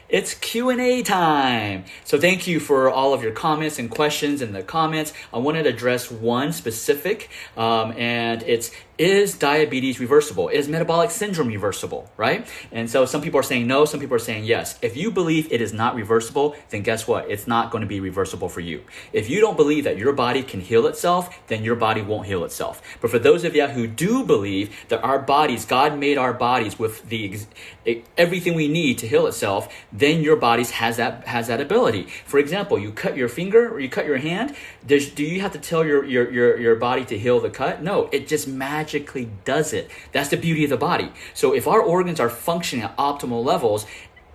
It's Q&A time. So thank you for all of your comments and questions in the comments. I wanted to address one specific, and it's, is diabetes reversible? Is metabolic syndrome reversible, right? And so some people are saying no, some people are saying yes. If you believe it is not reversible, then guess what? It's not going to be reversible for you. If you don't believe that your body can heal itself, then your body won't heal itself. But for those of you who do believe that our bodies, God made our bodies with everything we need to heal itself, then your body has that ability. For example, you cut your finger or you cut your hand. Do you have to tell your body to heal the cut? No, it just magically does it. That's the beauty of the body. So if our organs are functioning at optimal levels,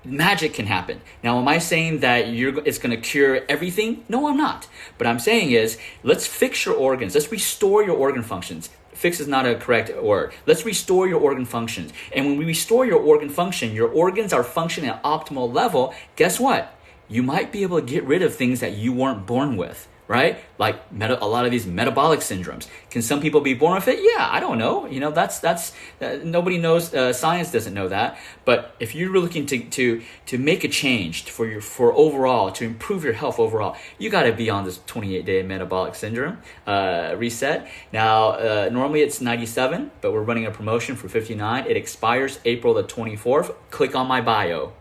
magic can happen. Now, am I saying that it's going to cure everything? No, I'm not. But I'm saying is, let's fix your organs. Let's restore your organ functions. Fix is not a correct word. Let's restore your organ functions. And when we restore your organ function, your organs are functioning at optimal level. Guess what? You might be able to get rid of things that you weren't born with, right? Like a lot of these metabolic syndromes. Can some people be born with it? Yeah, I don't know. You know, that's nobody knows. Science doesn't know that. But if you're looking to make a change for overall, to improve your health overall, you got to be on this 28-day metabolic syndrome reset. Now, normally it's 97, but we're running a promotion for 59. It expires April the 24th. Click on my bio.